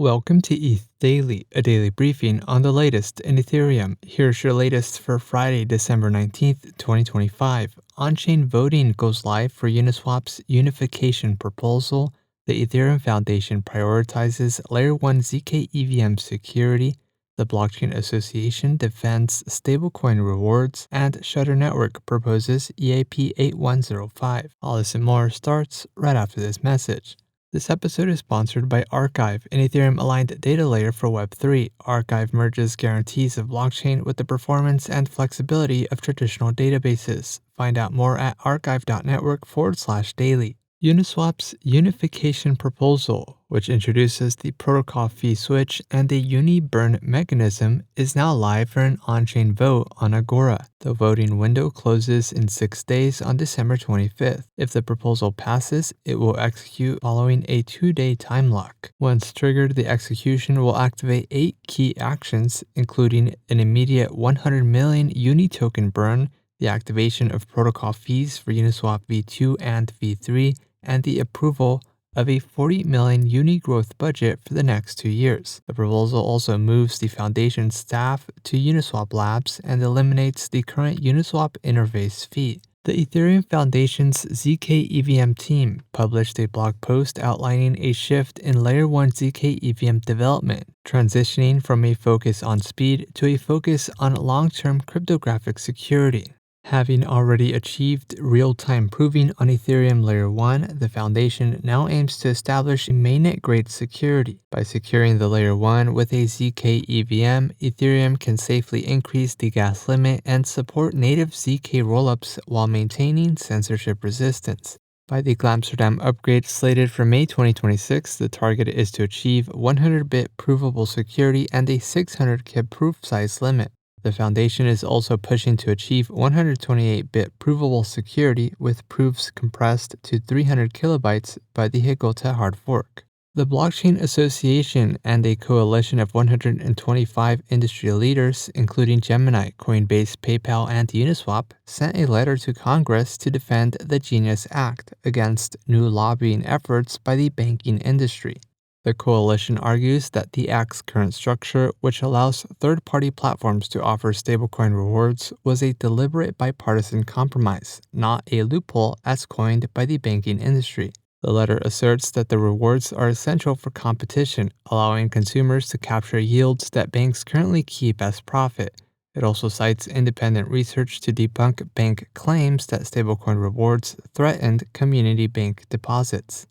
Welcome to ETH Daily, a daily briefing on the latest in Ethereum. Here's your latest for Friday, December 19th, 2025. Onchain voting goes live for Uniswap's UNIfication proposal. The Ethereum Foundation prioritizes Layer 1 ZK EVM security. The Blockchain Association defends stablecoin rewards, and Shutter Network proposes EIP 8105. All this and more starts right after this message. This episode is sponsored by Archive, an Ethereum-aligned data layer for Web3. Archive merges guarantees of blockchain with the performance and flexibility of traditional databases. Find out more at archive.network/daily. Uniswap's UNIfication proposal, which introduces the protocol fee switch and a uni-burn mechanism, is now live for an on-chain vote on Agora. The voting window closes in 6 days on December 25th. If the proposal passes, it will execute following a 2-day time lock. Once triggered, the execution will activate 8 key actions, including an immediate 100 million uni token burn, the activation of protocol fees for Uniswap v2 and v3, and the approval of a 40 million uni growth budget for the next 2 years. The proposal also moves the foundation staff to Uniswap Labs and eliminates the current Uniswap interface fee. The Ethereum Foundation's ZK EVM team published a blog post outlining a shift in Layer 1 ZK EVM development, transitioning from a focus on speed to a focus on long-term cryptographic security. Having already achieved real-time proving on Ethereum Layer 1, the Foundation now aims to establish mainnet-grade security. By securing the Layer 1 with a ZK EVM, Ethereum can safely increase the gas limit and support native ZK rollups while maintaining censorship resistance. By the Glamsterdam upgrade slated for May 2026, the target is to achieve 100-bit provable security and a 600 KIB proof size limit. The Foundation is also pushing to achieve 128-bit provable security with proofs compressed to 300 kilobytes by the Higota hard fork. The Blockchain Association and a coalition of 125 industry leaders, including Gemini, Coinbase, PayPal, and Uniswap, sent a letter to Congress to defend the Genius Act against new lobbying efforts by the banking industry. The coalition argues that the Act's current structure, which allows third-party platforms to offer stablecoin rewards, was a deliberate bipartisan compromise, not a loophole as coined by the banking industry. The letter asserts that the rewards are essential for competition, allowing consumers to capture yields that banks currently keep as profit. It also cites independent research to debunk bank claims that stablecoin rewards threatened community bank deposits.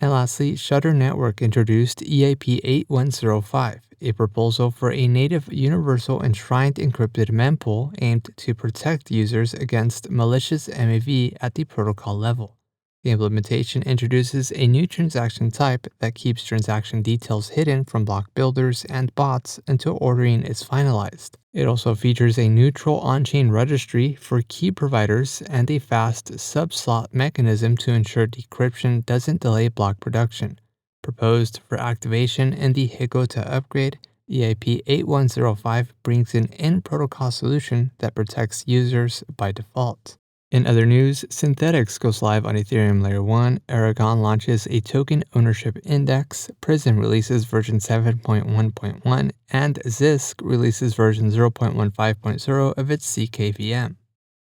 And lastly, Shutter Network introduced EIP 8105, a proposal for a native universal enshrined encrypted mempool aimed to protect users against malicious MEV at the protocol level. The implementation introduces a new transaction type that keeps transaction details hidden from block builders and bots until ordering is finalized. It also features a neutral on-chain registry for key providers and a fast sub-slot mechanism to ensure decryption doesn't delay block production. Proposed for activation in the Higota upgrade, EIP 8105 brings an in-protocol solution that protects users by default. In other news, Synthetics goes live on Ethereum Layer 1, Aragon launches a token ownership index, Prism releases version 7.1.1, and Zisk releases version 0.15.0 of its ZKVM.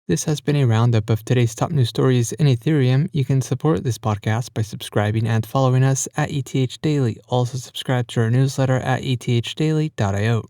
This has been a roundup of today's top news stories in Ethereum. You can support this podcast by subscribing and following us at ETH Daily. Also subscribe to our newsletter at ethdaily.io.